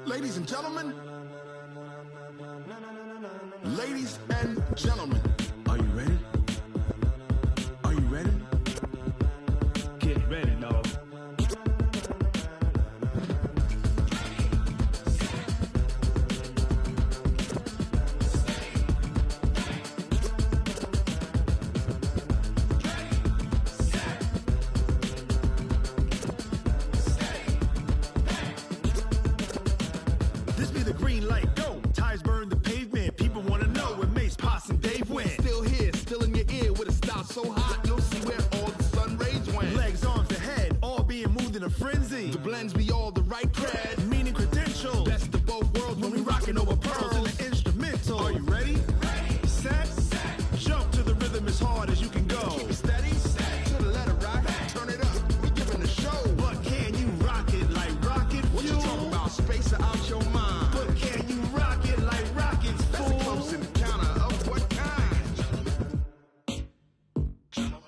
Ladies and gentlemen, ladies and gentlemen, are you ready? Are you ready? Get ready, dog. This be the green light, go. Tires burn the pavement. People want to know where Mace, Pops, and Dave went. Still here, still in your ear with a style so hot, you'll see where all the sun rays went. Legs, arms, and head, all being moved in a frenzy. The blends be all the right cred, meaning credentials. Best of both worlds when we rockin' over pearls in the instrumental. Are you ready? Set, jump to the rhythm as hard as you can go. Keep it steady, to the letter right. Turn it up, we giving the show. But can you rock it like rocket fuel? What you talking about? Space out your mind. But can you rock it like rockets, fool? That's a close encounter of what kind? Gentlemen.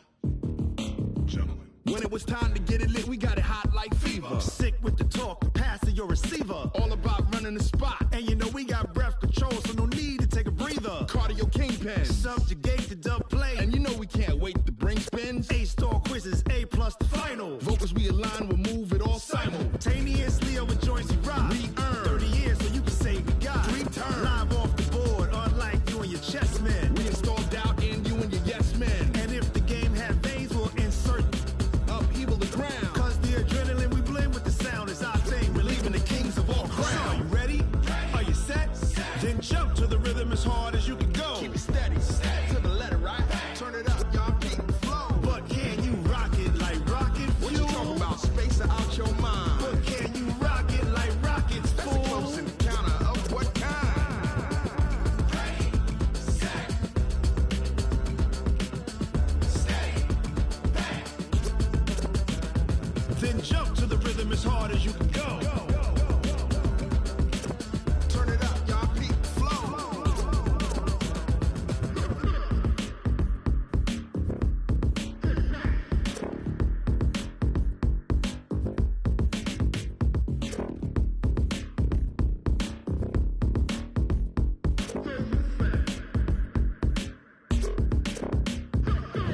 When it was time to get it lit, we got it hot like fever. Sick with the talk, the pass to your receiver. All about running the spot. And you know we got breath control, so no need to take a breather. Cardio kingpin, subjugate the dub play. And you know we can't wait to bring spins. A-star quizzes, A+ the final. Vocals we align, we'll move it all simultaneously over joints we rock. We earn 30 years, so you can say we got 3 turns. Live off the board, unlike you and your chess men. We install doubt in you and your yes men. And if the game had veins, we'll insert upheaval the ground. Cause the adrenaline we blend with the sound is our thing, relieving the kings of all crowns. So are you ready? Are you set? Then jump to the rhythm as hard as you can go. Keep it steady, to the letter right. Turn it up, y'all keep the flow. But can you rock it like rocket fuel? What you talking about? Space out your mind. But can you rock it like rockets, fool? That's a close encounter of what kind? Then jump to the rhythm as hard as you can go. Turn it up, y'all keep the flow.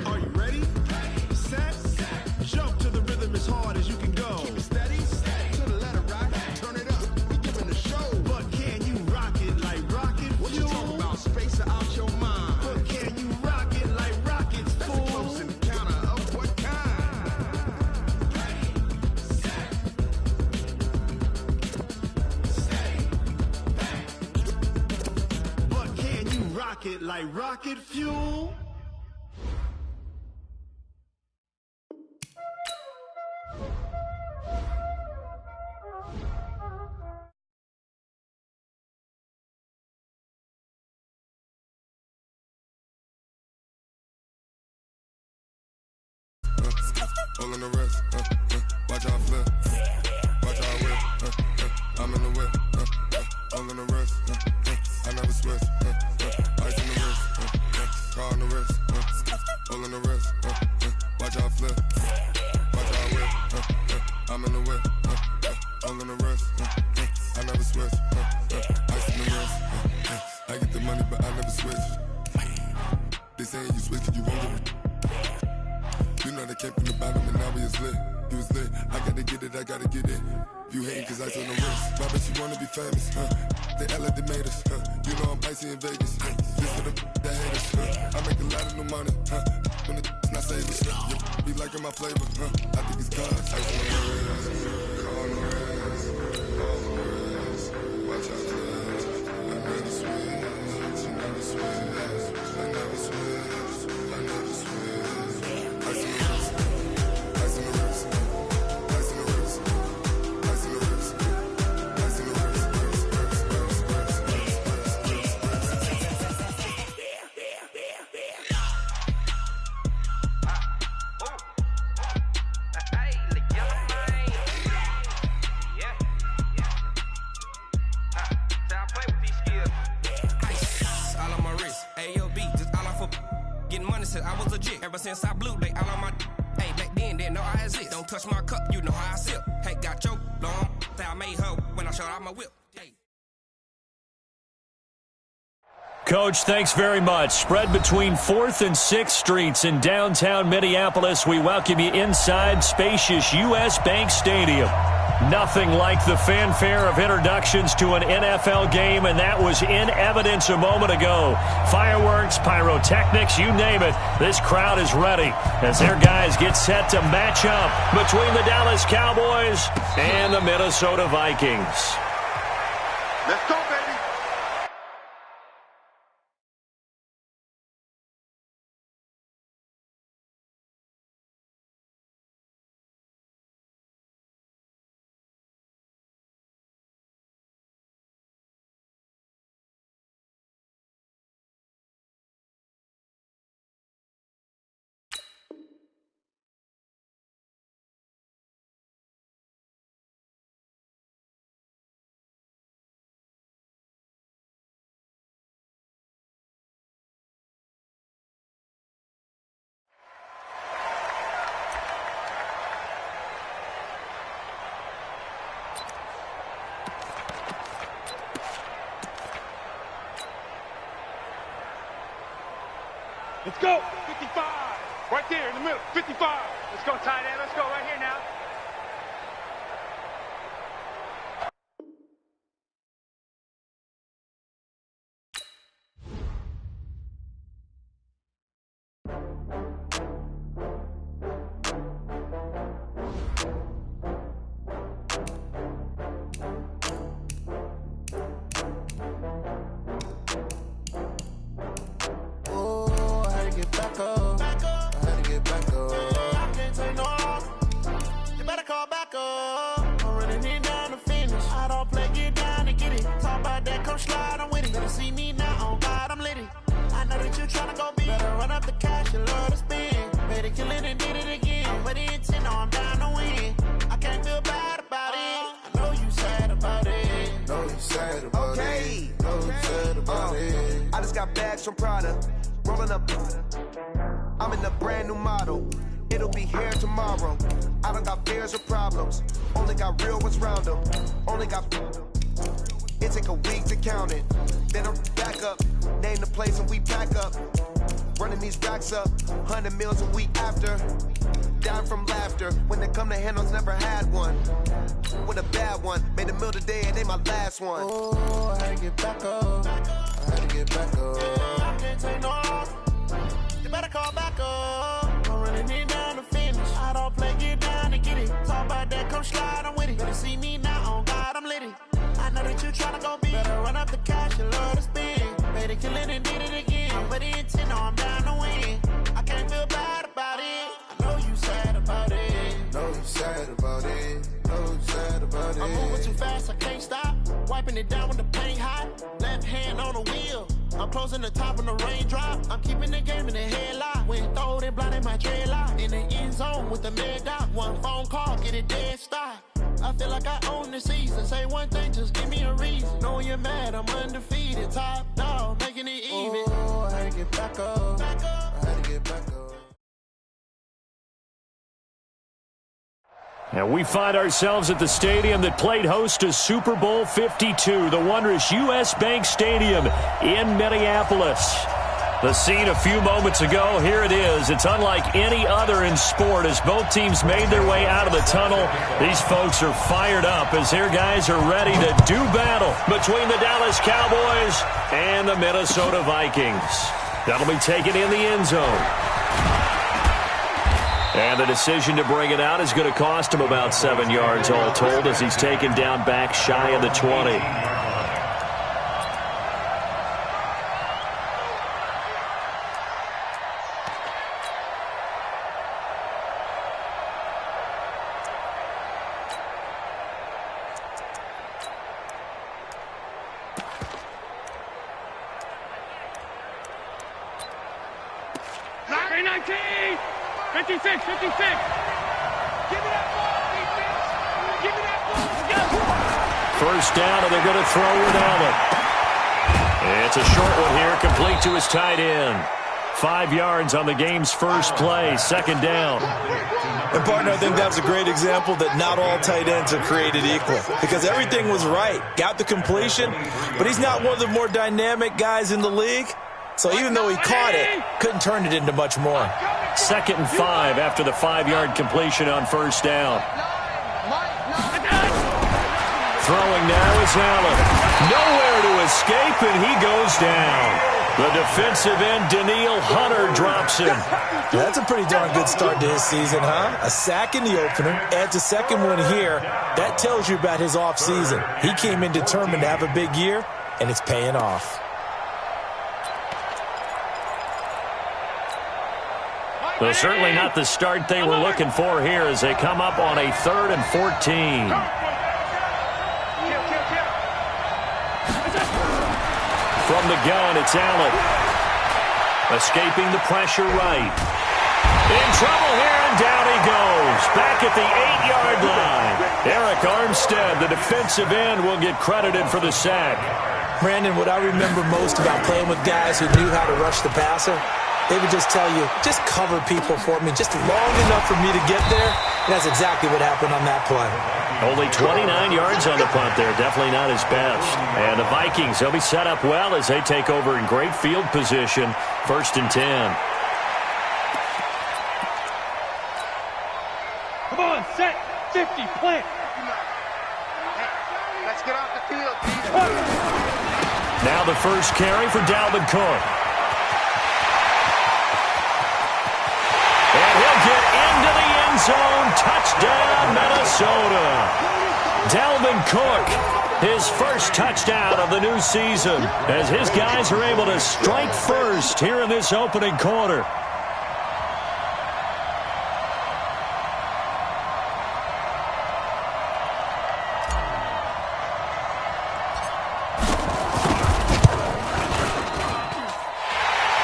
Are you ready? Set, jump to the rhythm as hard as you can go. Keep it steady, to the letter right. Turn it up, we giving the show. But can you rock it like rocket fuel? What you talking about? Space out your mind. But can you rock it like rockets, fool? That's a close encounter of what kind? But can you rock it like rocket fuel? All on the wrist, watch out flip, watch out whip, I'm in the whip, all on the wrist, I never switch, ice in the wrist, car on the wrist, all on the wrist, watch out flip, watch out whip, I'm in the whip, all on the wrist, I never switch, ice in the wrist, I get the money but I never switch, they saying you switch you won't get it. You know they came from the bottom and now we is lit. You was lit, I gotta get it, I gotta get it. You hating cause ice on the wrist. Why bet you wanna be famous, They LA they made us, You know I'm icy in Vegas, This for the haters, I make a lot of new money, When it's not savers, Be liking my flavor, I think it's God's. Ice on the wrist, car on the wrist, all on the wrist. Watch out for this, I never switch, I never switch, I never switch, I never switch. Ice in the wrist, ice in the wrist, ice in the wrist, ice in the wrist, ice in the wrist, Ever since I blew, they all on my hey, back then, didn't know I exist. Don't touch my cup, you know how I sip. Hey, got your long, I made her when I showed off my whip. Hey. Coach, thanks very much. Spread between 4th and 6th Streets in downtown Minneapolis. We welcome you inside spacious U.S. Bank Stadium. Nothing like the fanfare of introductions to an NFL game, and that was in evidence a moment ago. Fireworks, pyrotechnics, you name it. This crowd is ready as their guys get set to match up between the Dallas Cowboys and the Minnesota Vikings. Let's go, baby. Let's go. 55. Right there in the middle. 55. Let's go, tight end. Let's go right here now. From Prada, rolling up. I'm in a brand new model. It'll be here tomorrow. I don't got fears or problems. Only got real ones round them. Only got. It take a week to count it. Then I'm back up. Name the place and we pack up. Running these racks up. 100 meals a week after. Down from laughter. When they come to handles, never had one. With a bad one. Made a meal today and they my last one. Oh, I had to get back up. I had to get back up. I can't take no off. You better call back up. I'm running it down to finish. I don't play, get down to get it. Talk about that, come slide, I'm with it. Better see me now, on God, I'm litty. I know that you tryna go big. Better run up the cash, you love to spend. Better kill it and did it again. But the intent, no, I'm down to win. I can't feel bad about it. I know you sad about it. Know you sad about it. Know you sad about it. I'm moving too fast, I can't stop. Wiping it down when the paint hot. Left hand on the wheel. I'm closing the top when the raindrop. I'm keeping the game in the headlock. When throw it, blinding my dreadlock. In the end zone with the mad dot. One phone call, get it dead stop. I feel like I own the season. Say one thing, just give me a reason. Knowing you're mad, I'm undefeated. Top dog, making it even. Oh, I had to get back up. I had to get back up. And we find ourselves at the stadium that played host to Super Bowl 52, the wondrous U.S. Bank Stadium in Minneapolis. The scene a few moments ago, here it is. It's unlike any other in sport as both teams made their way out of the tunnel. These folks are fired up as their guys are ready to do battle between the Dallas Cowboys and the Minnesota Vikings. That'll be taken in the end zone. And the decision to bring it out is going to cost him about 7 yards all told as he's taken down back shy of the 20. First down, and they're going to throw with Allen. It's a short one here, complete to his tight end. 5 yards on the game's first play, second down. And, partner, I think that was a great example that not all tight ends are created equal because everything was right. Got the completion, but he's not one of the more dynamic guys in the league. So even though he caught it, couldn't turn it into much more. 2nd and 5 after the 5-yard completion on first down. Throwing now is Allen. Nowhere to escape, and he goes down. The defensive end, Daniil Hunter, drops him. That's a pretty darn good start to his season, huh? A sack in the opener, adds a second one here. That tells you about his offseason. He came in determined to have a big year, and it's paying off. Well, certainly not the start they were looking for here as they come up on a 3rd and 14. From the gun, it's Allen. Escaping the pressure right. In trouble here, and down he goes. Back at the 8-yard line. Eric Armstead, the defensive end, will get credited for the sack. Brandon, what I remember most about playing with guys who knew how to rush the passer, they would just tell you, just cover people for me, just long enough for me to get there. And that's exactly what happened on that play. Only 29 yards on the punt there. Definitely not his best. And the Vikings, they'll be set up well as they take over in great field position. 1st and 10. Come on, set, 50, plant. Let's get off the field, Pete. Now the first carry for Dalvin Cook. And he'll get into the end zone. Touchdown, Minnesota. Dalvin Cook, his first touchdown of the new season, as his guys are able to strike first here in this opening quarter.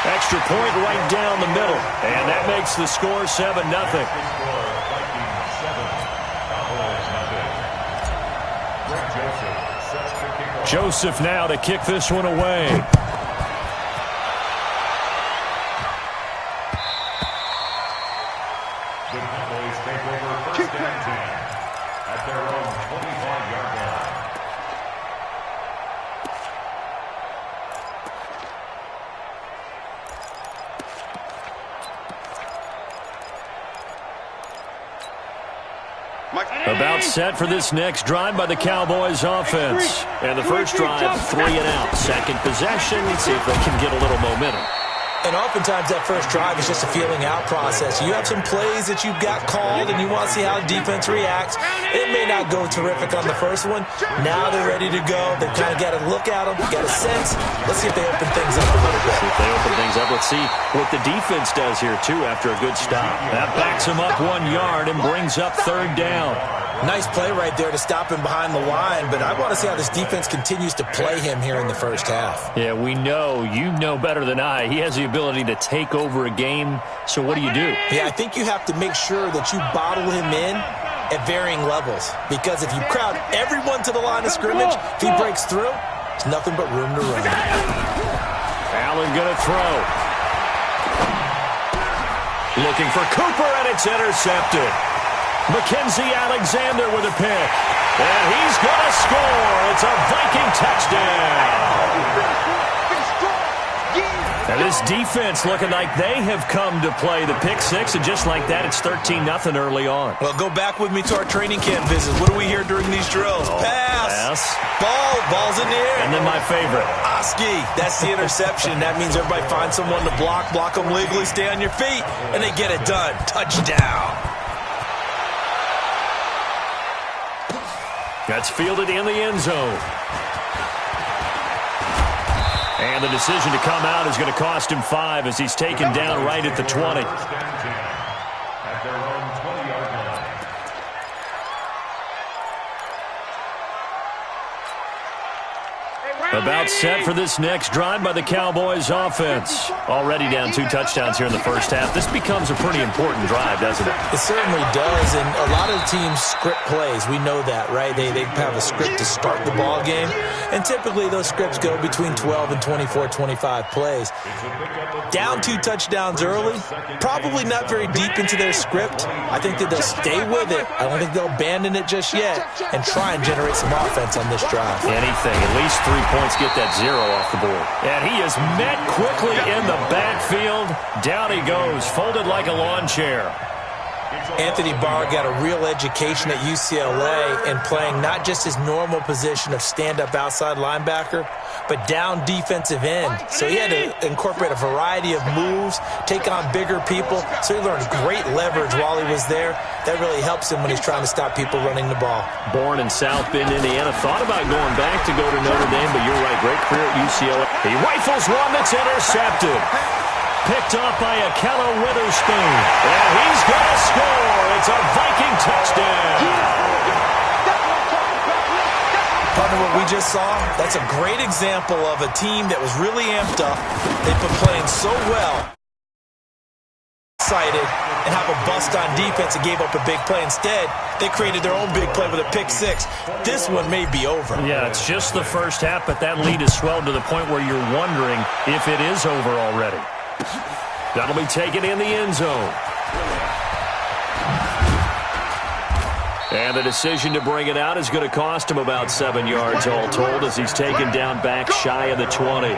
Extra point right down the middle, and that makes the score 7-0. Joseph now to kick this one away. The Cowboys take over first and 10 at their own 25-yard line. About set for this next drive by the Cowboys offense. And the first drive, 3 and out. Second possession, let's see if they can get a little momentum. And oftentimes that first drive is just a feeling out process. You have some plays that you've got called and you want to see how the defense reacts. It may not go terrific on the first one. Now they're ready to go. They've kind of got to look at them, got a sense. Let's see if they open things up a little bit. See if they open things up. Let's see what the defense does here, too, after a good stop. That backs him up 1 yard and brings up 3rd down. Nice play right there to stop him behind the line, but I want to see how this defense continues to play him here in the first half. Yeah, we know. You know better than I. He has the ability to take over a game, so what do you do? Yeah, I think you have to make sure that you bottle him in at varying levels, because if you crowd everyone to the line of scrimmage, if he breaks through, there's nothing but room to run. Allen going to throw. Looking for Cooper, and it's intercepted. Mackenzie Alexander with a pick. And he's going to score. It's a Viking touchdown. And this defense looking like they have come to play the pick six, and just like that, it's 13-0 early on. Well, go back with me to our training camp visits. What do we hear during these drills? Pass. Ball's in the air. And then my favorite. Oski. That's the interception. That means everybody finds someone to block them legally, stay on your feet, and they get it done. Touchdown. That's fielded in the end zone. And the decision to come out is going to cost him 5 as he's taken down right at the 20. At their own 20-yard line. About set for this next drive by the Cowboys offense. Already down 2 touchdowns here in the first half. This becomes a pretty important drive, doesn't it? It certainly does, and a lot of teams script plays. We know that, right? They have a script to start the ball game, and typically those scripts go between 12 and 24, 25 plays. Down 2 touchdowns early, probably not very deep into their script. I think that they'll stay with it. I don't think they'll abandon it just yet and try and generate some offense on this drive. Anything, at least 3 points, get that 0 off the board. And he is met quickly in the backfield. Down he goes, folded like a lawn chair. Anthony Barr got a real education at UCLA in playing not just his normal position of stand-up outside linebacker, but down defensive end. So he had to incorporate a variety of moves, take on bigger people. So he learned great leverage while he was there. That really helps him when he's trying to stop people running the ball. Born in South Bend, Indiana. Thought about going back to go to Notre Dame, but you're right, great career at UCLA. He rifles one that's intercepted. Picked off by Akella Witherspoon. And he's going to score. It's a Viking touchdown. Partner, what we just saw, that's a great example of a team that was really amped up. They've been playing so well. Excited and have a bust on defense and gave up a big play. Instead, they created their own big play with a pick 6. This one may be over. Yeah, it's just the first half, but that lead has swelled to the point where you're wondering if it is over already. That'll be taken in the end zone. And the decision to bring it out is going to cost him about 7 yards all told as he's taken down back shy of the 20.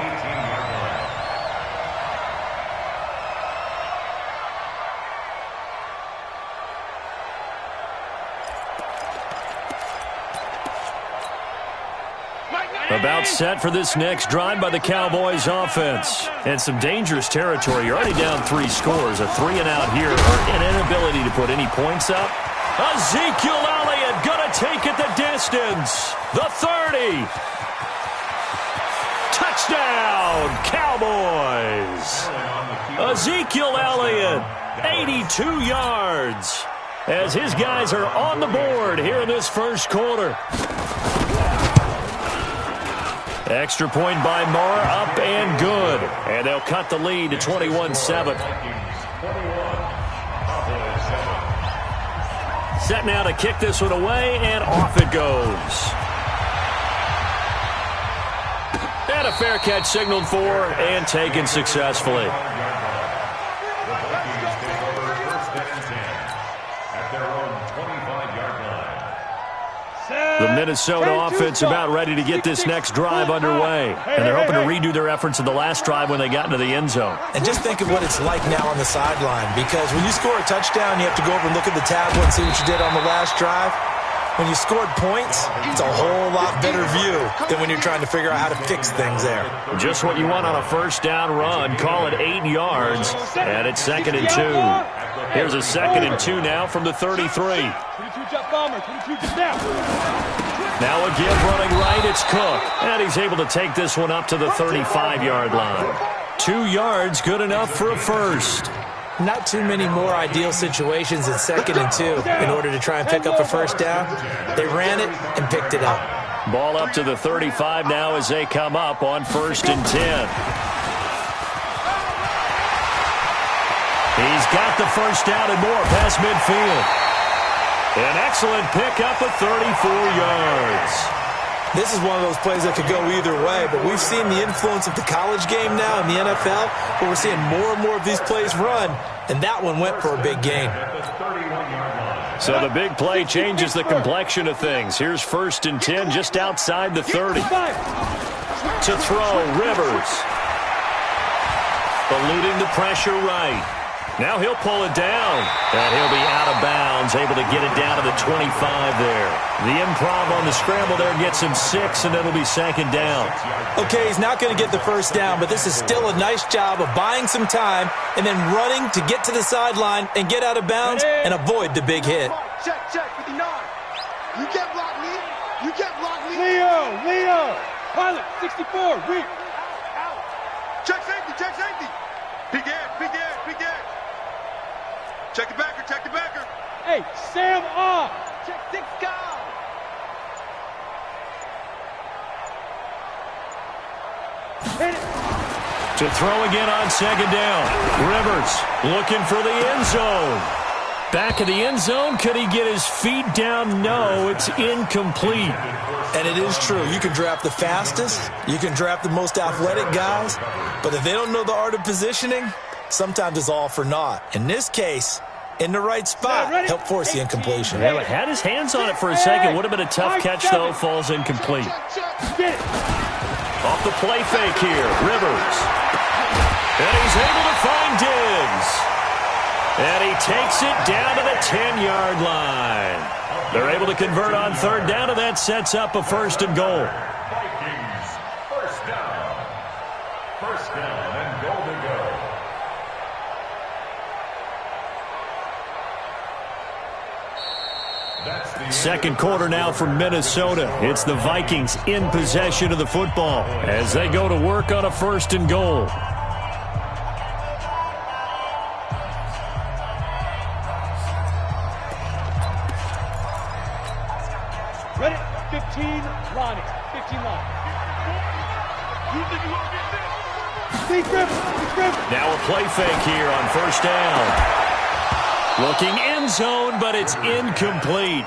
About set for this next drive by the Cowboys offense. And some dangerous territory. You're already down 3 scores. A 3-and-out here, or an inability to put any points up. Ezekiel Elliott going to take it the distance. The 30. Touchdown, Cowboys. Ezekiel Elliott, 82 yards. As his guys are on the board here in this first quarter. Extra point by Moore, up and good. And they'll cut the lead to 21-7. Set now to kick this one away, and off it goes. And a fair catch signaled for and taken successfully. The Minnesota offense about ready to get this next drive underway. And they're hoping to redo their efforts in the last drive when they got into the end zone. And just think of what it's like now on the sideline, because when you score a touchdown, you have to go over and look at the tablet and see what you did on the last drive. When you scored points, it's a whole lot better view than when you're trying to figure out how to fix things there. Just what you want on a first down run. Call it 8 yards, and it's 2nd and 2. Here's a 2nd and 2 now from the 33. Now again running right, it's Cook. And he's able to take this one up to the 35-yard line. 2 yards, good enough for a first. Not too many more ideal situations in 2nd and 2 in order to try and pick up a first down. They ran it and picked it up. Ball up to the 35 now as they come up on 1st and 10. He's got the first down and more past midfield. An excellent pickup of 34 yards. This is one of those plays that could go either way, but we've seen the influence of the college game now in the NFL, where we're seeing more and more of these plays run, and that one went for a big gain. So the big play changes the complexion of things. Here's 1st and 10 just outside the 30. To throw, Rivers. Eluding the pressure right. Now he'll pull it down, and he'll be out of bounds, able to get it down to the 25 there. The improv on the scramble there gets him 6, and it'll be 2nd down. Okay, he's not going to get the first down, but this is still a nice job of buying some time and then running to get to the sideline and get out of bounds and avoid the big hit. Check, 59. You get blocked, me. You get blocked, me. Leo. Pilot, 64, weak. Check safety. Big edge. Check the backer. Hey, Sam off. Check 6 guys. To throw again on second down. Rivers looking for the end zone. Back of the end zone. Could he get his feet down? No, it's incomplete. And it is true. You can draft the fastest. You can draft the most athletic guys. But if they don't know the art of positioning, sometimes it's all for naught. In this case, in the right spot, help force the incompletion. Yeah, but had his hands on it for a second. Would have been a tough catch, though. Falls incomplete. Off the play fake here. Rivers. And he's able to find Diggs. And he takes it down to the 10-yard line. They're able to convert on third down, and that sets up a first and goal. Vikings, first down. First down and goal to go. Second quarter now from Minnesota. It's the Vikings in possession of the football as they go to work on a first and goal. Ready? 15, Lonnie. 15, Lonnie. Now a play fake here on first down. Looking end zone, but it's incomplete.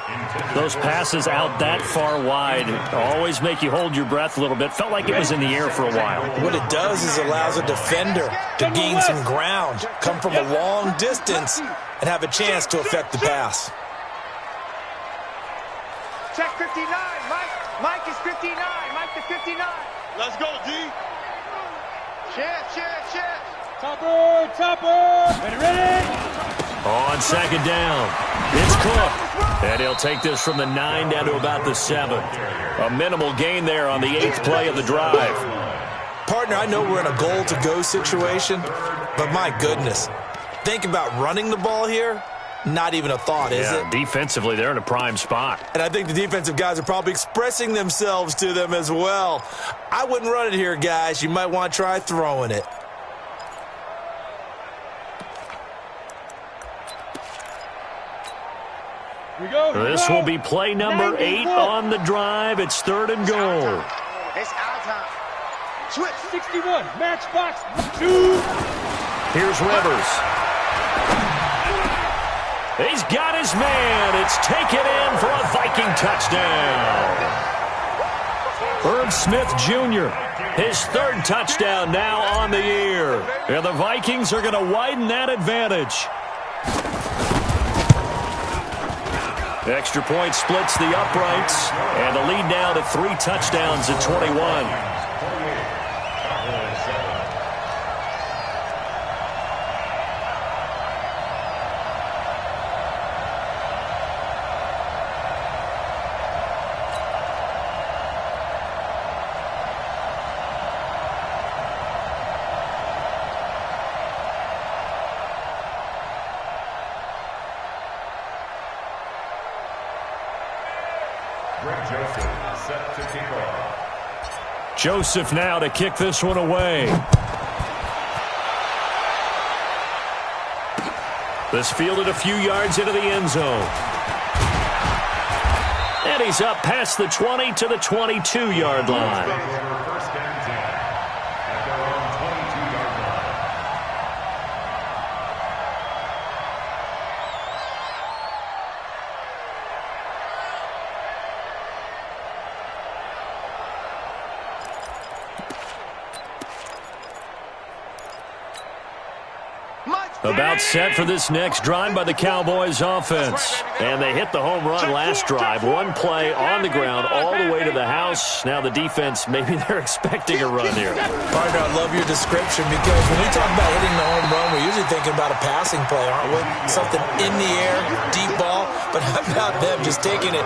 Those passes out that far wide always make you hold your breath a little bit. Felt like it was in the air for a while. What it does is allows a defender to gain some ground, come from a long distance, and have a chance to affect the pass. Check 59. Mike is 59. Mike to 59. Let's go, D. Check. Topper. Ready? On second down, it's Cook. And he'll take this from the 9 down to about the 7. A minimal gain there on the 8th play of the drive. Partner, I know we're in a goal-to-go situation, but my goodness, think about running the ball here. Not even a thought, is it? Defensively, they're in a prime spot. And I think the defensive guys are probably expressing themselves to them as well. I wouldn't run it here, guys. You might want to try throwing it. This will be play number 8 on the drive. It's third and goal. It's our time. Switch. 61. Matchbox 2. Here's Rivers. He's got his man. It's taken in for a Viking touchdown. Irv Smith Jr., his 3rd touchdown now on the year. And the Vikings are going to widen that advantage. Extra point splits the uprights, and the lead now to 3 touchdowns at 21. Joseph now to kick this one away. This fielded a few yards into the end zone. And he's up past the 20 to the 22-yard line. About set for this next drive by the Cowboys offense. And they hit the home run last drive. One play on the ground all the way to the house. Now the defense, maybe they're expecting a run here. Partner, I love your description because when we talk about hitting the home run, we're usually thinking about a passing play, aren't we? Something in the air, deep ball. But how about them just taking it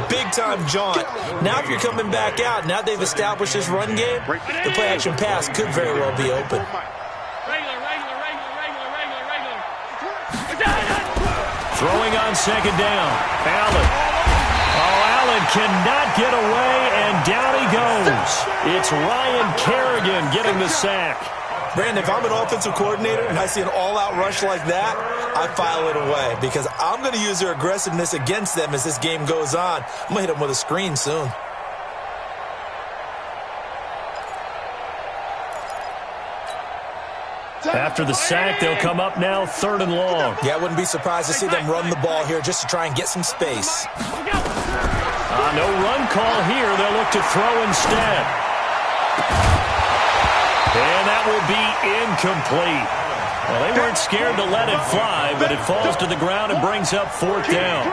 big-time jaunt? Now if you're coming back out, now they've established this run game, the play-action pass could very well be open. Throwing on second down. Allen. Oh, Allen cannot get away, and down he goes. It's Ryan Kerrigan getting the sack. Brandon, if I'm an offensive coordinator and I see an all-out rush like that, I file it away because I'm going to use their aggressiveness against them as this game goes on. I'm going to hit them with a screen soon. After the sack, they'll come up now 3rd and long. Yeah, I wouldn't be surprised to see them run the ball here just to try and get some space. No run call here. They'll look to throw instead. And that will be incomplete. Well, they weren't scared to let it fly, but it falls to the ground and brings up 4th down.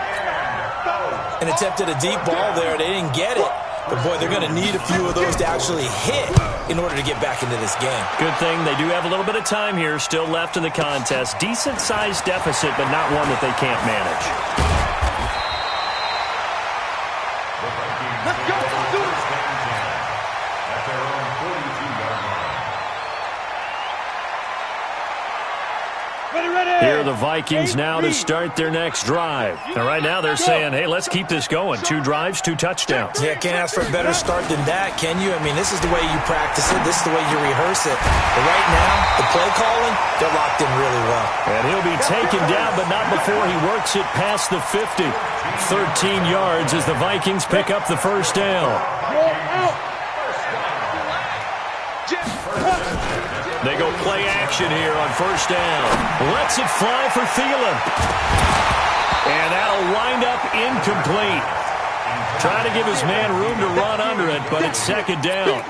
And attempted a deep ball there. They didn't get it. But, boy, they're going to need a few of those to actually hit in order to get back into this game. Good thing they do have a little bit of time here still left in the contest. Decent-sized deficit, but not one that they can't manage. Let's go. Let's do it. At their own 42-yard line. Here are the Vikings now to start their next drive. And right now they're saying, hey, let's keep this going. 2 drives, 2 touchdowns. Yeah, can't ask for a better start than that, can you? I mean, this is the way you practice it. This is the way you rehearse it. But right now, the play calling, they're locked in really well. And he'll be taken down, but not before he works it past the 50. 13 yards as the Vikings pick up the 1st down. They go play action here on 1st down. Lets it fly for Thielen. And that'll wind up incomplete. Trying to give his man room to run under it, but it's 2nd down.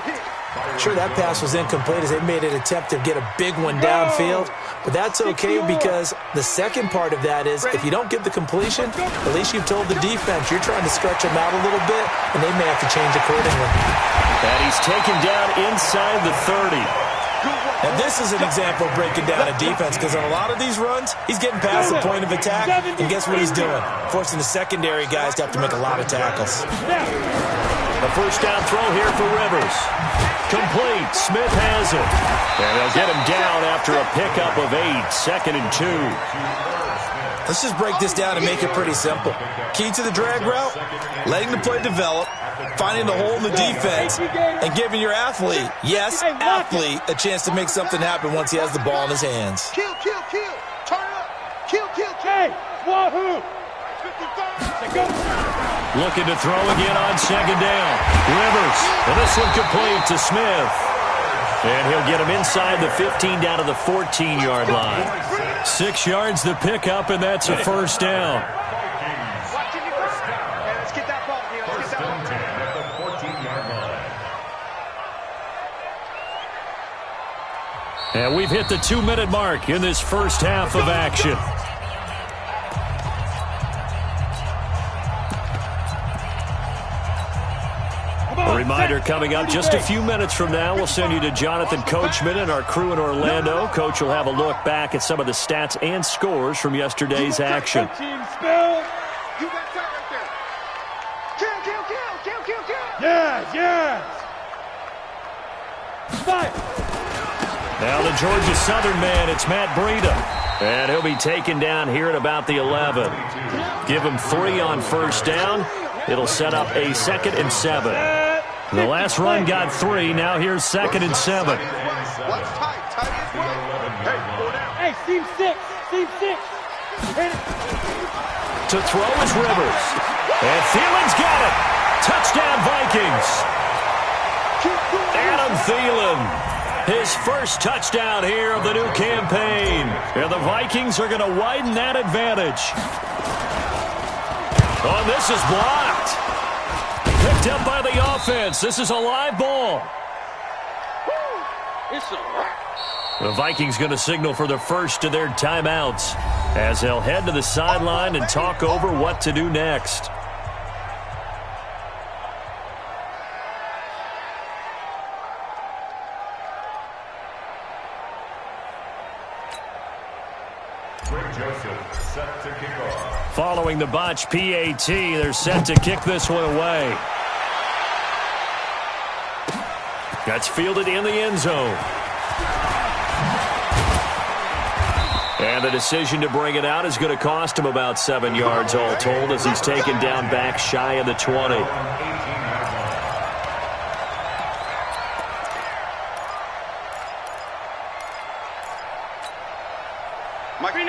Sure, that pass was incomplete as they made an attempt to get a big one downfield. But that's okay because the second part of that is if you don't get the completion, at least you've told the defense you're trying to stretch them out a little bit, and they may have to change accordingly. And he's taken down inside the 30. And this is an example of breaking down a defense because on a lot of these runs, he's getting past the point of attack, and guess what he's doing? Forcing the secondary guys to have to make a lot of tackles. A 1st down throw here for Rivers. Complete. Smith has it. And they'll get him down after a pickup of 8. 2nd and 2. Let's just break this down and make it pretty simple. Key to the drag route, letting the play develop, finding the hole in the defense, and giving your athlete, yes, athlete, a chance to make something happen once he has the ball in his hands. Kill. Turn up. Kill. Hey, wahoo. 55. Looking to throw again on 2nd down. Rivers. And this one complete to Smith. And he'll get him inside the 15 down to the 14-yard line. 6 yards the pickup, and that's a 1st down. Let's get that ball here. Let's get that ball. 10 at the 14-yard line. And we've hit the 2-minute mark in this first half of action. A reminder coming up just a few minutes from now. We'll send you to Jonathan Coachman and our crew in Orlando. Coach will have a look back at some of the stats and scores from yesterday's action. You got that right there. Kill. Yes. Fire. Now the Georgia Southern man, it's Matt Breida. And he'll be taken down here at about the 11. Give him 3 on 1st down. It'll set up a 2nd and 7. The last run got 3. Now here's 2nd and 7. Hey, seam 6. To throw is Rivers. And Thielen's got it. Touchdown Vikings. Adam Thielen. His first touchdown here of the new campaign. And the Vikings are going to widen that advantage. Oh, this is blocked. Picked up by the offense. This is a live ball. The Vikings going to signal for the first of their timeouts as they'll head to the sideline and talk over what to do next. Set to kick off. Following the botch PAT, they're set to kick this one away. That's fielded in the end zone. And the decision to bring it out is going to cost him about 7 yards all told as he's taken down back shy of the 20.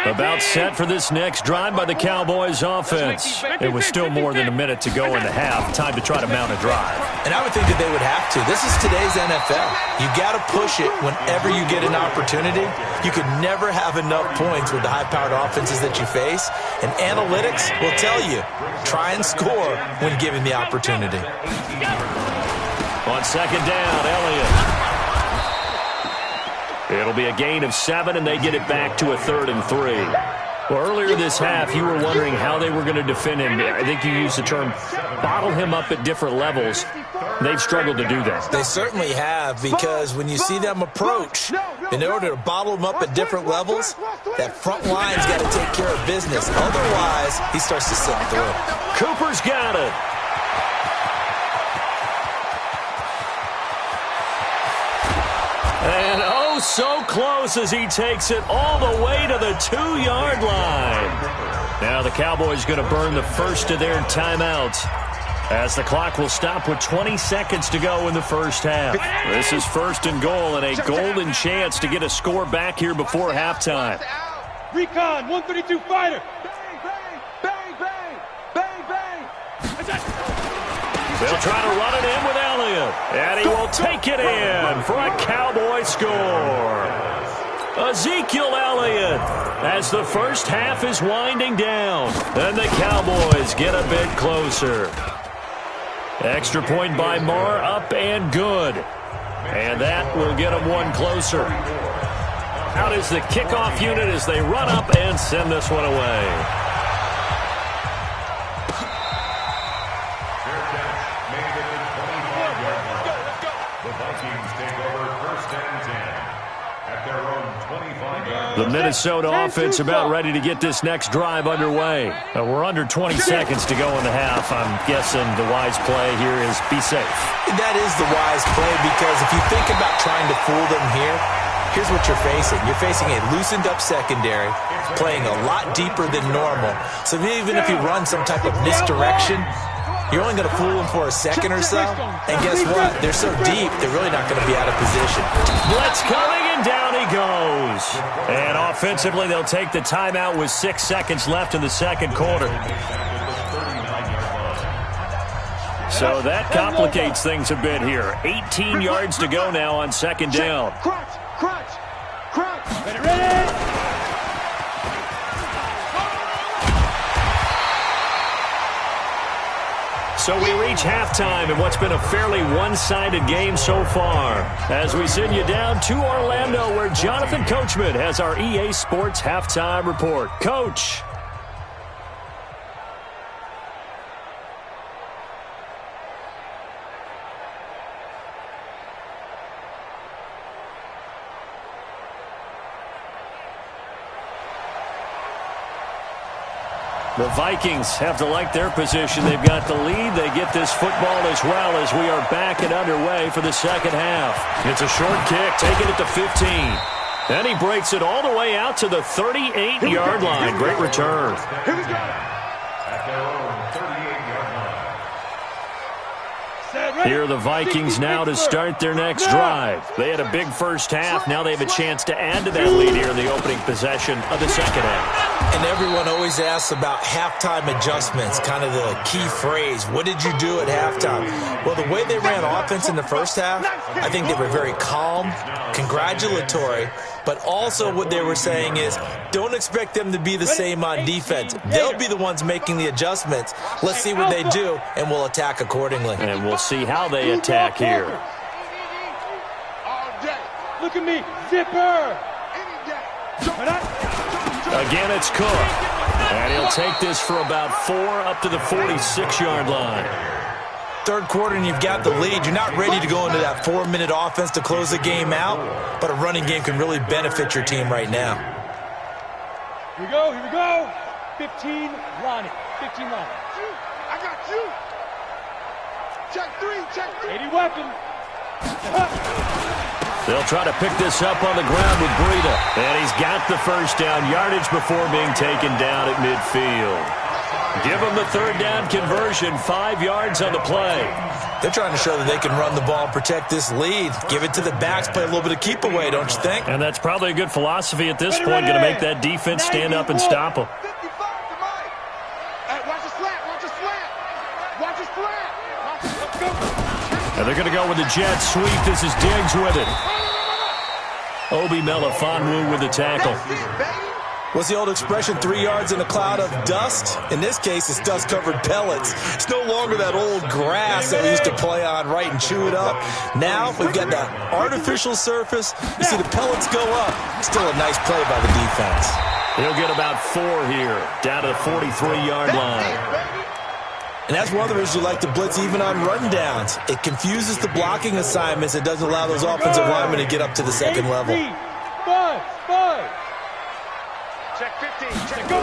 About set for this next drive by the Cowboys offense. It was still more than a minute to go in the half. Time to try to mount a drive. And I would think that they would have to. This is today's NFL. You got to push it whenever you get an opportunity. You can never have enough points with the high-powered offenses that you face. And analytics will tell you, try and score when given the opportunity. On second down, Elliott. It'll be a gain of 7, and they get it back to a 3rd and 3. Well, earlier this half, you were wondering how they were going to defend him. I think you used the term bottle him up at different levels. They've struggled to do that. They certainly have, because when you see them approach, in order to bottle them up at different levels, that front line's got to take care of business. Otherwise, he starts to slip through. Cooper's got it. And oh, so close as he takes it all the way to the 2-yard line. Now the Cowboys going to burn the first of their timeouts, as the clock will stop with 20 seconds to go in the first half. This is 1st and goal, and a golden chance to get a score back here before halftime. Recon, 132 fighter. They'll try to run it in with Elliott, and he will take it in for a Cowboy score. Ezekiel Elliott, as the first half is winding down, and the Cowboys get a bit closer. Extra point by Marr, up and good. And that will get them one closer. Out is the kickoff unit as they run up and send this one away. The Minnesota offense about ready to get this next drive underway. We're under 20 seconds to go in the half. I'm guessing the wise play here is be safe. That is the wise play, because if you think about trying to fool them here, here's what you're facing. You're facing a loosened up secondary, playing a lot deeper than normal. So even if you run some type of misdirection, you're only going to fool them for a second or so. And guess what? They're so deep, they're really not going to be out of position. Blitz coming, and down he goes. And offensively, they'll take the timeout with 6 seconds left in the second quarter. So that complicates things a bit here. 18 yards to go now on second down. Crunch. Ready. So we reach halftime in what's been a fairly one-sided game so far, as we send you down to Orlando, where Jonathan Coachman has our EA Sports Halftime Report. Coach. The Vikings have to like their position. They've got the lead. They get this football as well, as we are back and underway for the second half. It's a short kick, taking it to 15. Then he breaks it all the way out to the 38-yard line. Great return. Here we go. At their own 38-yard line. Here are the Vikings now to start their next drive. They had a big first half. Now they have a chance to add to that lead here in the opening possession of the second half. And everyone always asks about halftime adjustments, kind of the key phrase. What did you do at halftime? Well, the way they ran offense in the first half, I think they were very calm, congratulatory, but also what they were saying is, don't expect them to be the same on defense. They'll be the ones making the adjustments. Let's see what they do, and we'll attack accordingly. And we'll see how they attack here. Look at me, zipper. Again, it's Cook. And he'll take this for about 4 up to the 46-yard line. Third quarter and you've got the lead. You're not ready to go into that 4-minute offense to close the game out, but a running game can really benefit your team right now. Here we go. 15, Lonnie. 15, Lonnie. I got you. Check three. 80 weapon. They'll try to pick this up on the ground with Breida. And he's got the first down, yardage before being taken down at midfield. Give them the third down conversion, 5 yards on the play. They're trying to show that they can run the ball and protect this lead. Give it to the backs, play a little bit of keep away, don't you think? And that's probably a good philosophy at this point, going to make that defense stand up and stop them. And they're going to go with the jet sweep. This is Diggs with it. Obi Melifonwu with the tackle. What's the old expression, 3 yards in a cloud of dust? In this case, it's dust-covered pellets. It's no longer that old grass that we used to play on, right, and chew it up. Now we've got that artificial surface. You see the pellets go up. Still a nice play by the defense. He'll get about 4 here, down to the 43-yard line. And that's one of the reasons you like to blitz even on rundowns. It confuses the blocking assignments. It doesn't allow those offensive linemen to get up to the second level. Check 15. Check go.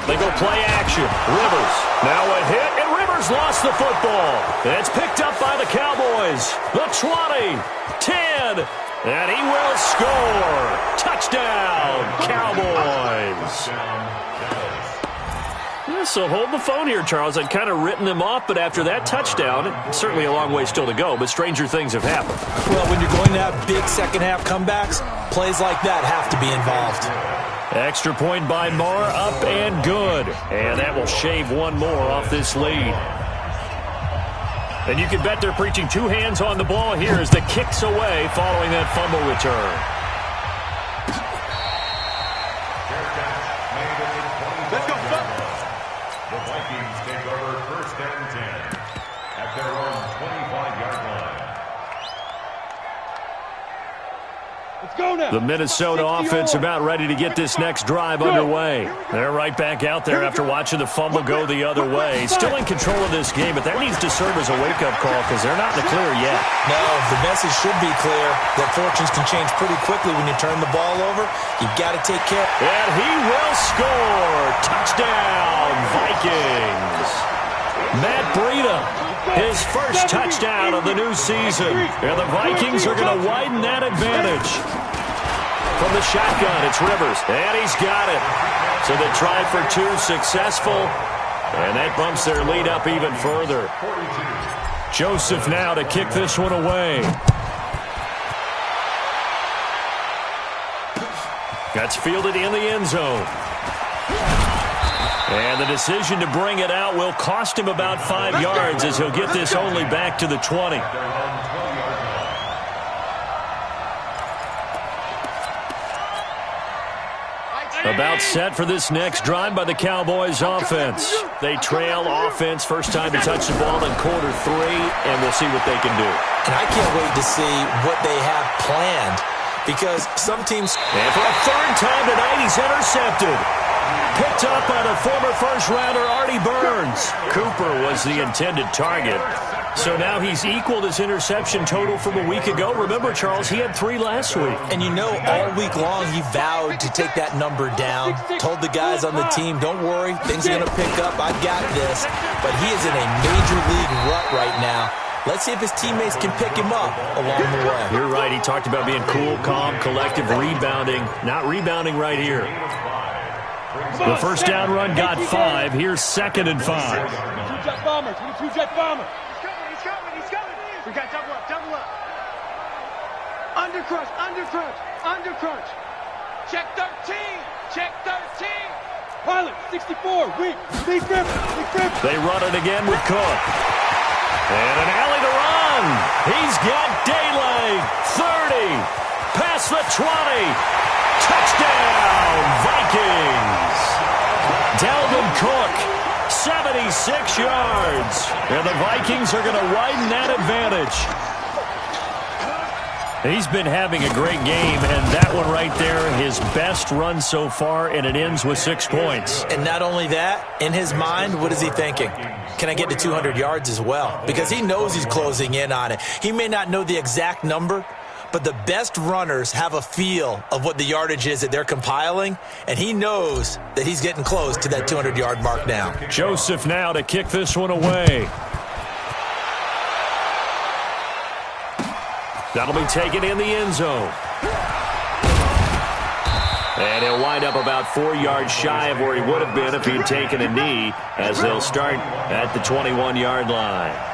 They go play action. Rivers. Now a hit, and Rivers lost the football. It's picked up by the Cowboys. The 20, 10, and he will score. Touchdown, Cowboys. So hold the phone here, Charles. I'd kind of written them off, but after that touchdown, certainly a long way still to go, but stranger things have happened. Well, when you're going to have big second-half comebacks, plays like that have to be involved. Extra point by Moore, up and good. And that will shave one more off this lead. And you can bet they're preaching 2 hands on the ball here as the kick's away following that fumble return. Let's go. The Vikings take over 1st and 10 at their own 25-yard line. Let's go now. The Minnesota offense about ready to get this next drive underway. They're right back out there after watching the fumble go the other way. Still in control of this game, but that needs to serve as a wake-up call because they're not in the clear yet. No, the message should be clear that fortunes can change pretty quickly when you turn the ball over. You've got to take care. And he will score. Touchdown, Vikings. Matt Breida, his first touchdown of the new season. And the Vikings are going to widen that advantage. From the shotgun, it's Rivers. And he's got it. So the try for 2 successful. And that bumps their lead up even further. Joseph now to kick this one away. That's fielded in the end zone. And the decision to bring it out will cost him about 5 yards as he'll get this only back to the 20. About set for this next drive by the Cowboys offense. They trail offense, first time to touch the ball in quarter 3, and we'll see what they can do. And I can't wait to see what they have planned because some teams... And for a 3rd time tonight, he's intercepted. Picked up by the former first-rounder Artie Burns. Cooper was the intended target. So now he's equaled his interception total from a week ago. Remember, Charles, he had 3 last week. And you know, all week long he vowed to take that number down. Told the guys on the team, don't worry, things are going to pick up. I got this. But he is in a major league rut right now. Let's see if his teammates can pick him up along the way. You're right. He talked about being cool, calm, collective, rebounding. Not rebounding right here. The first down run got 5. Here's 2nd and 5. 22-jet bomber. 22-jet bomber. He's coming. We got double up. Under crunch. Check 13. Pilot, 64, weak grip. They run it again with Cook. And an alley to run. He's got daylight. 30. Past the 20. Touchdown, Vikings. Dalvin Cook, 76 yards. And the Vikings are going to widen that advantage. He's been having a great game, and that one right there, his best run so far, and it ends with 6 points. And not only that, in his mind, what is he thinking? Can I get to 200 yards as well? Because he knows he's closing in on it. He may not know the exact number, but the best runners have a feel of what the yardage is that they're compiling, and he knows that he's getting close to that 200-yard mark now. Joseph now to kick this one away. That'll be taken in the end zone. And he'll wind up about 4 yards shy of where he would have been if he had taken a knee, as they'll start at the 21-yard line.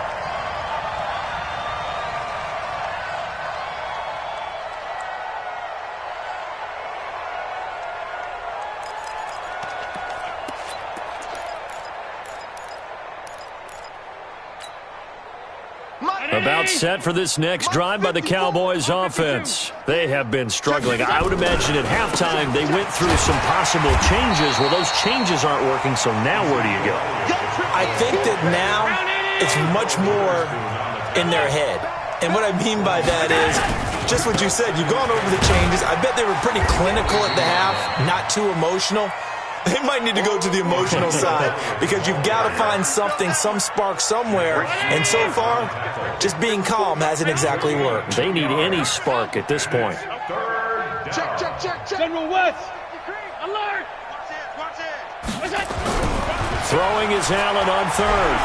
About set for this next drive by the Cowboys offense. They have been struggling. I would imagine at halftime they went through some possible changes. Well, those changes aren't working, so now where do you go? I think that now it's much more in their head. And what I mean by that is just what you said. You've gone over the changes. I bet they were pretty clinical at the half, not too emotional. They might need to go to the emotional side because you've got to find something, some spark somewhere. And so far, just being calm hasn't exactly worked. They need any spark at this point. Check. General West. Alert. Watch it. Throwing is Allen on third.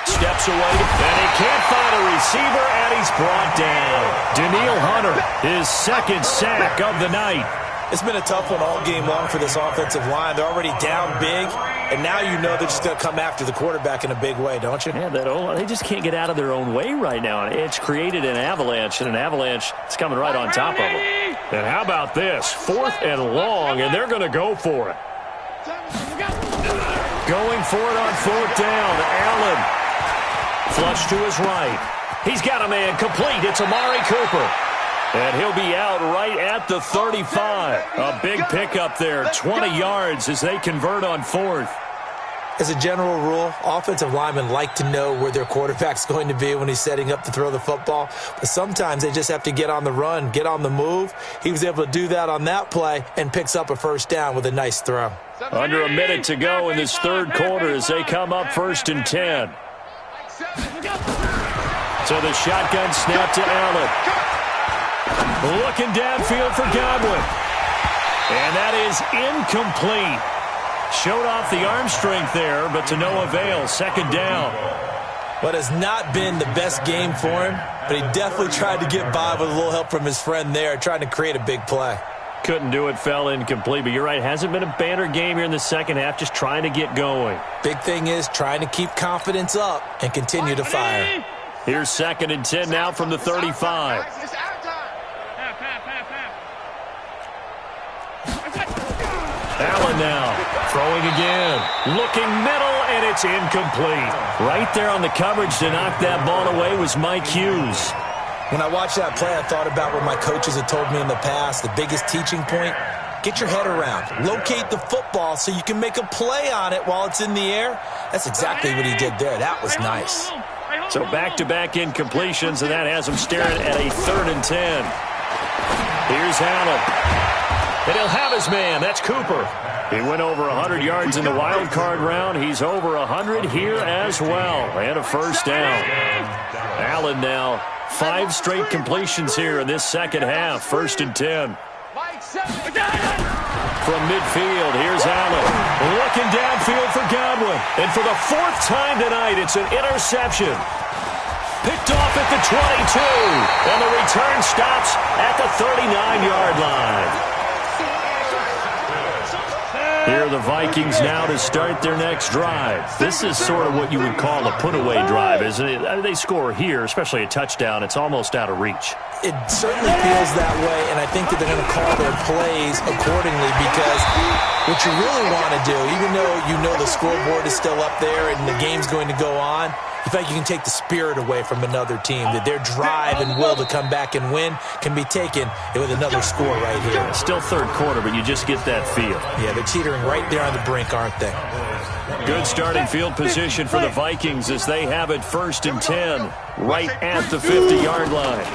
Steps away, and he can't find a receiver, and he's brought down. Daniil Hunter, his second sack of the night. It's been a tough one all game long for this offensive line. They're already down big, and now you know they're just going to come after the quarterback in a big way, don't you? Yeah, they just can't get out of their own way right now. It's created an avalanche, and an avalanche is coming right on top of them. And how about this? 4th and long, and they're going to go for it. Going for it on 4th down. Allen. Flush to his right. He's got a man complete. It's Amari Cooper. And he'll be out right at the 35. A big pickup there, 20 yards as they convert on 4th. As a general rule, offensive linemen like to know where their quarterback's going to be when he's setting up to throw the football. But sometimes they just have to get on the run, get on the move. He was able to do that on that play and picks up a first down with a nice throw. Under a minute to go in this third quarter as they come up 1st and 10. So the shotgun snap to Allen. Looking downfield for Godwin. And that is incomplete. Showed off the arm strength there, but to no avail. 2nd down. What has not been the best game for him, but he definitely tried to get by with a little help from his friend there, trying to create a big play. Couldn't do it, fell incomplete. But you're right, hasn't been a banner game here in the second half, just trying to get going. Big thing is trying to keep confidence up and continue to fire. Here's 2nd and 10 now from the 35. Allen now throwing again. Looking middle, and it's incomplete. Right there on the coverage to knock that ball away was Mike Hughes. When I watched that play, I thought about what my coaches had told me in the past. The biggest teaching point, get your head around. Locate the football so you can make a play on it while it's in the air. That's exactly what he did there. That was nice. So back-to-back incompletions, and that has him staring at a 3rd and 10. Here's Allen. And he'll have his man. That's Cooper. He went over 100 yards in the wild card round. He's over 100 here as well. And a first down. Allen now 5 straight completions here in this second half. 1st and 10. From midfield, here's Allen. Looking downfield for Godwin. And for the 4th time tonight, it's an interception. Picked off at the 22. And the return stops at the 39-yard line. Here are the Vikings now to start their next drive. This is sort of what you would call a put-away drive, isn't it? I mean, they score here, especially a touchdown. It's almost out of reach. It certainly feels that way, and I think that they're going to call their plays accordingly because what you really want to do, even though you know the scoreboard is still up there and the game's going to go on, in fact, you can take the spirit away from another team, that their drive and will to come back and win can be taken with another score right here. Still third quarter, but you just get that feel. Yeah, they're teetering right there on the brink, aren't they? Good starting field position for the Vikings as they have it 1st and 10, right at the 50-yard line.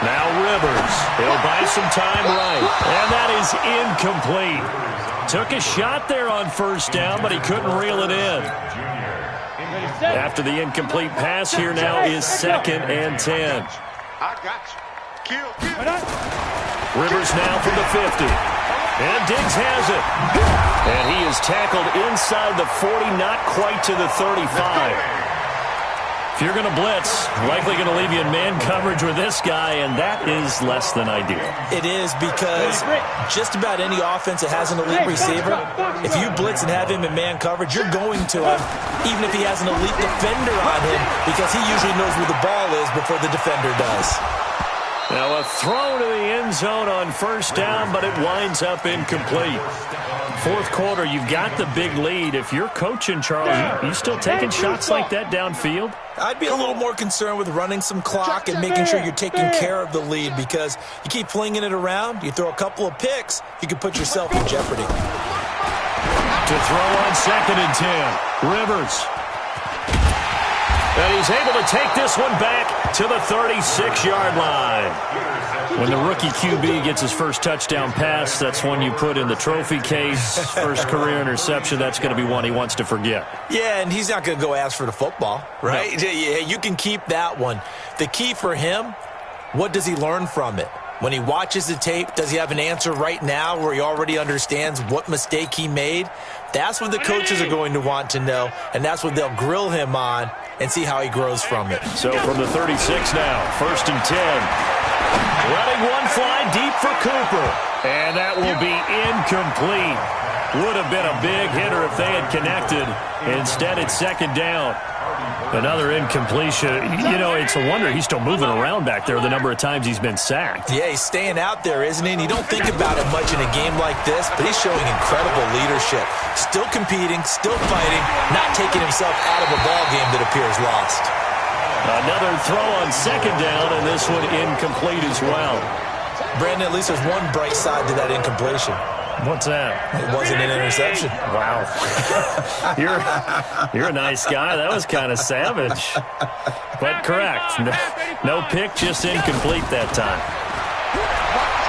Now Rivers. He'll buy some time right, and that is incomplete. Took a shot there on 1st down, but he couldn't reel it in. After the incomplete pass, here now is 2nd and 10. I got you. Kill. Rivers now from the 50. And Diggs has it. And he is tackled inside the 40, not quite to the 35. If you're going to blitz, likely going to leave you in man coverage with this guy, and that is less than ideal. It is, because just about any offense that has an elite receiver, if you blitz and have him in man coverage, you're going to him, even if he has an elite defender on him, because he usually knows where the ball is before the defender does. Now a throw to the end zone on first down, but it winds up incomplete. Fourth quarter, you've got the big lead. If you're coaching, Charles, you still taking shots like that downfield? I'd be a little more concerned with running some clock and making sure you're taking care of the lead, because you keep flinging it around, you throw a couple of picks, you can put yourself in jeopardy. To throw on 2nd and 10, Rivers. And he's able to take this one back to the 36-yard line. When the rookie QB gets his first touchdown pass, that's one you put in the trophy case. First career interception, that's going to be one he wants to forget. Yeah, and he's not going to go ask for the football, right? No. Yeah, you can keep that one. The key for him, what does he learn from it? When he watches the tape, does he have an answer right now where he already understands what mistake he made? That's what the coaches are going to want to know, and that's what they'll grill him on and see how he grows from it. So from the 36 now, 1st and 10. Letting one fly deep for Cooper. And that will be incomplete. Would have been a big hitter if they had connected. Instead, it's 2nd down. Another incompletion. You know, it's a wonder he's still moving around back there the number of times he's been sacked. Yeah, he's staying out there, isn't he? And you don't think about it much in a game like this, but he's showing incredible leadership. Still competing, still fighting, not taking himself out of a ball game that appears lost. Another throw on 2nd down, and this one incomplete as well. Brandon, at least there's one bright side to that incompletion. What's that? It wasn't an interception. Wow. You're a nice guy. That was kind of savage. But correct. No pick, just incomplete that time.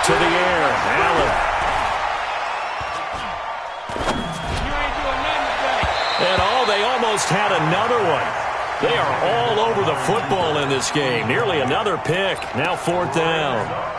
To the air, Allen. And they almost had another one. They are all over the football in this game. Nearly another pick. Now 4th down.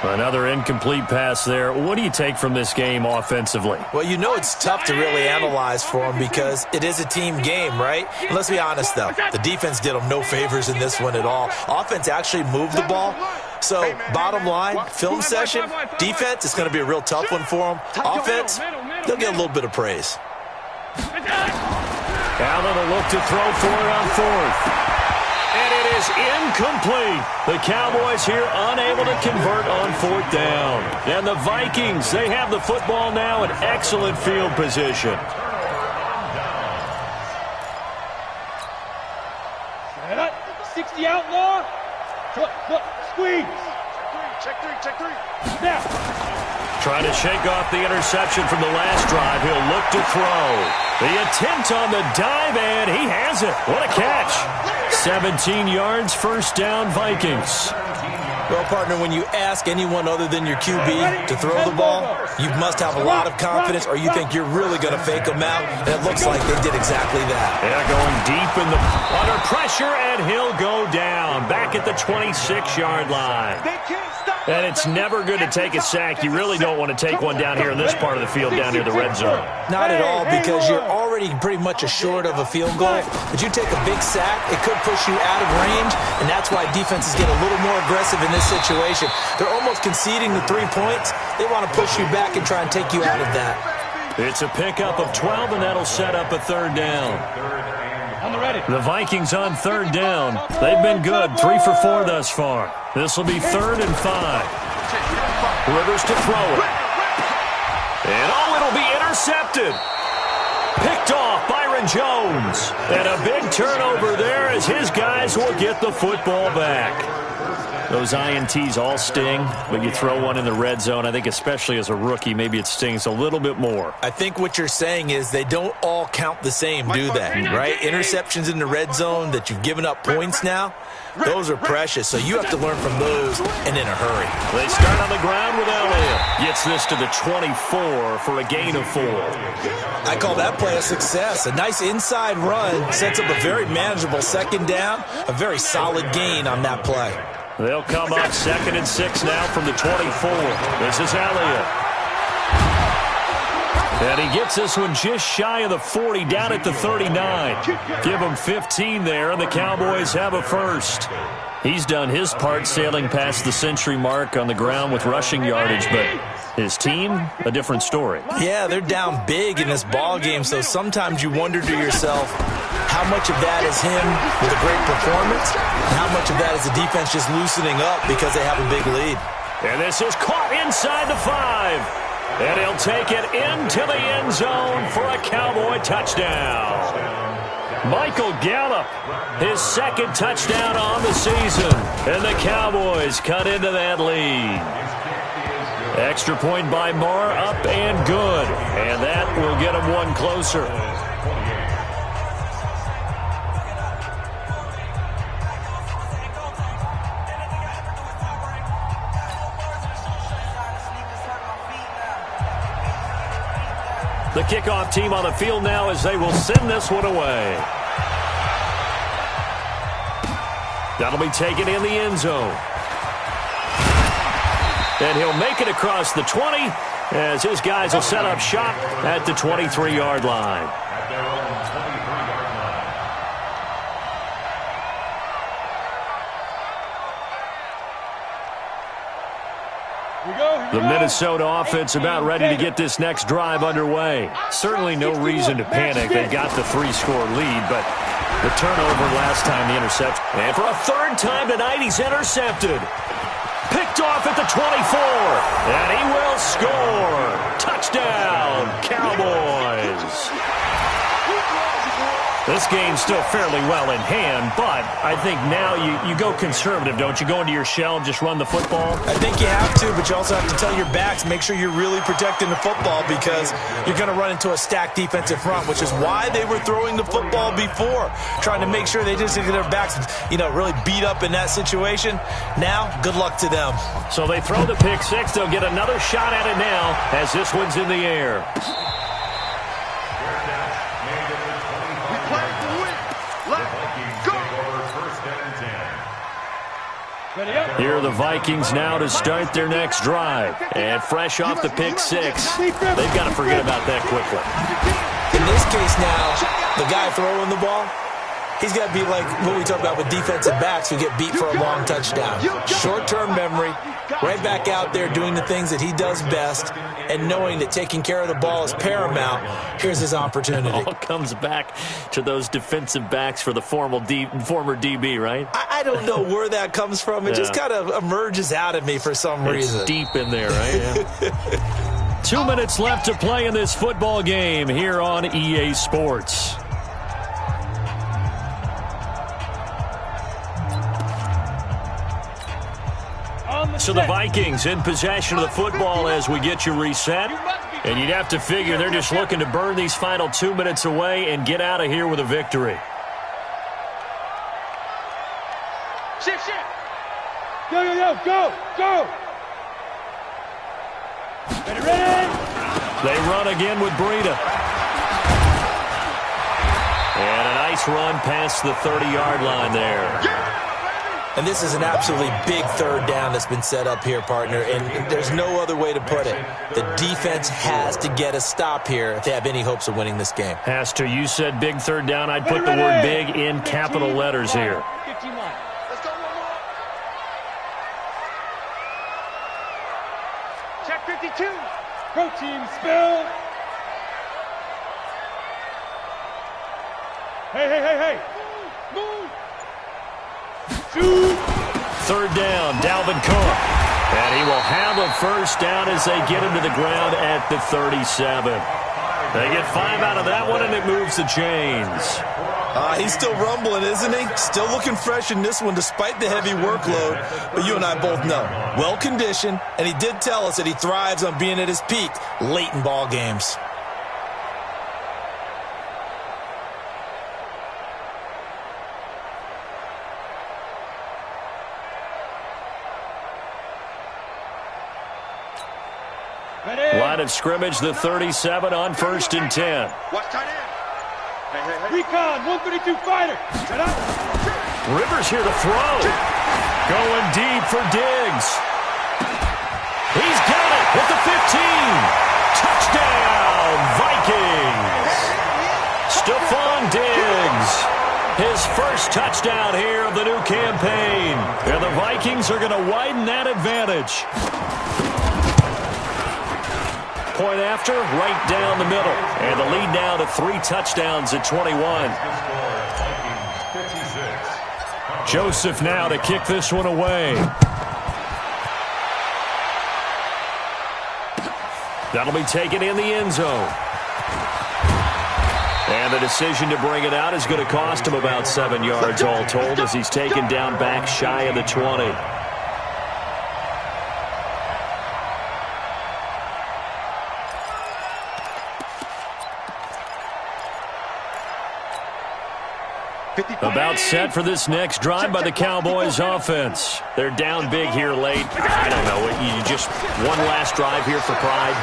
Another incomplete pass there. What do you take from this game offensively? Well, you know it's tough to really analyze for them because it is a team game, right? And let's be honest, though. The defense did them no favors in this one at all. Offense actually moved the ball. So, bottom line, film session, defense, it's going to be a real tough one for them. Offense, they'll get a little bit of praise. Allen will look to throw for it on 4th. And it is incomplete. The Cowboys here unable to convert on 4th down. And the Vikings, they have the football now in excellent field position. 60 outlaw. Look, squeeze. Check three. Now. Trying to shake off the interception from the last drive. He'll look to throw. The attempt on the dive, and he has it. What a catch. 17 yards, 1st down, Vikings. Well, partner, when you ask anyone other than your QB to throw the ball, you must have a lot of confidence, or you think you're really going to fake them out, and it looks like they did exactly that. Yeah, going deep in the under pressure, and he'll go down back at the 26-yard line. And it's never good to take a sack. You really don't want to take one down here in this part of the field, down near the red zone. Not at all, because you're already pretty much assured of a field goal. But you take a big sack, it could push you out of range, and that's why defenses get a little more aggressive in this situation. They're almost conceding the 3 points. They want to push you back and try and take you out of that. It's a pickup of 12, and that'll set up a 3rd down. The Vikings on 3rd down. They've been good, 3 for 4 thus far. This will be 3rd and 5. Rivers to throw it. And it'll be intercepted. Picked off Byron Jones. And a big turnover there as his guys will get the football back. Those INTs all sting, but you throw one in the red zone, I think especially as a rookie, maybe it stings a little bit more. I think what you're saying is they don't all count the same, do they? Right? Interceptions in the red zone that you've given up points now, those are precious, so you have to learn from those and in a hurry. They start on the ground with Elliott. Gets this to the 24 for a gain of 4. I call that play a success. A nice inside run sets up a very manageable 2nd down, a very solid gain on that play. They'll come up 2nd and 6 now from the 24. This is Elliott. And he gets this one just shy of the 40, down at the 39. Give him 15 there, and the Cowboys have a first. He's done his part sailing past the century mark on the ground with rushing yardage, but his team, a different story. Yeah, they're down big in this ball game, so sometimes you wonder to yourself how much of that is him with a great performance and how much of that is the defense just loosening up because they have a big lead. And this is caught inside the 5. And he'll take it into the end zone for a Cowboy touchdown. Michael Gallup, his second touchdown on the season. And the Cowboys cut into that lead. Extra point by Marr, up and good. And that will get him one closer. The kickoff team on the field now as they will send this one away. That'll be taken in the end zone. And he'll make it across the 20 as his guys will set up shop at the 23-yard line. The Minnesota offense about ready to get this next drive underway. Certainly no reason to panic. They've got the 3-score lead, but the turnover last time, the interception. And for a third time tonight, he's intercepted. Picked off at the 24. And he will score. Touchdown, Cowboys. This game's still fairly well in hand, but I think now you go conservative, don't you? Go into your shell and just run the football? I think you have to, but you also have to tell your backs, make sure you're really protecting the football because you're going to run into a stacked defensive front, which is why they were throwing the football before, trying to make sure they just get their backs, really beat up in that situation. Now, good luck to them. So they throw the pick six. They'll get another shot at it now as this one's in the air. Here are the Vikings now to start their next drive. And fresh off the pick six, they've got to forget about that quickly. In this case now, the guy throwing the ball, he's got to be like what we talk about with defensive backs who get beat for a long touchdown. Short-term memory, right back out there doing the things that he does best, and knowing that taking care of the ball is paramount. Here's his opportunity. It all comes back to those defensive backs for the former DB, right? I don't know where that comes from. It just kind of emerges out of me for some reason. It's deep in there, right? Yeah. 2 minutes left to play in this football game here on EA Sports. So the Vikings in possession of the football as we get you reset. And you'd have to figure they're just looking to burn these final 2 minutes away and get out of here with a victory. Shift. Go. Ready. They run again with Breida. And a nice run past the 30-yard line there. And this is an absolutely big third down that's been set up here, partner, and there's no other way to put it. The defense has to get a stop here if they have any hopes of winning this game. Has to. You said big third down. I'd put the word big in capital letters here. Check 52. Go team, spill. Hey. Move. Third down, Dalvin Cook. And he will have a first down as they get him to the ground at the 37. They get 5 out of that one, and it moves the chains. He's still rumbling, isn't he? Still looking fresh in this one despite the heavy workload. But you and I both know, well-conditioned, and he did tell us that he thrives on being at his peak late in ball games. Line of scrimmage, the 37 on 1st and 10. Watch tight end. Hey. Recon, 132 fighter. Set up. Rivers here to throw. Going deep for Diggs. He's got it at the 15. Touchdown. Vikings. Stephon Diggs. His first touchdown here of the new campaign. And the Vikings are going to widen that advantage. Point after, right down the middle. And the lead now to 3 touchdowns at 21. Joseph now to kick this one away. That'll be taken in the end zone. And the decision to bring it out is going to cost him about 7 yards all told as he's taken down back shy of the 20. About set for this next drive by the Cowboys offense. They're down big here late. I don't know. You just one last drive here for pride.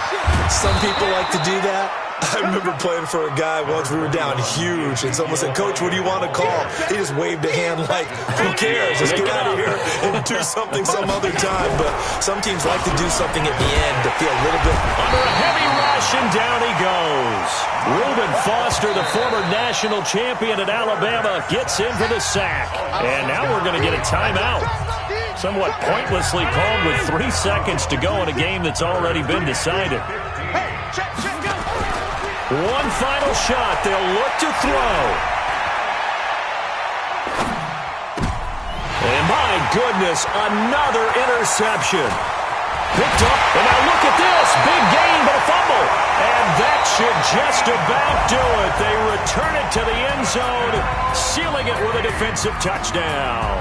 Some people like to do that. I remember playing for a guy once. We were down huge, and someone said, "Coach, what do you want to call?" He just waved a hand like, "Who cares? Let's get out of here and do something some other time." But some teams like to do something at the end to feel a little bit. Under a heavy rush, and down he goes. Reuben Foster, the former national champion at Alabama, gets in for the sack. And now we're going to get a timeout. Somewhat pointlessly called with 3 seconds to go in a game that's already been decided. One final shot. They'll look to throw. And my goodness, another interception. Picked up. And now look at this. Big gain, but a fumble. And that should just about do it. They return it to the end zone, sealing it with a defensive touchdown.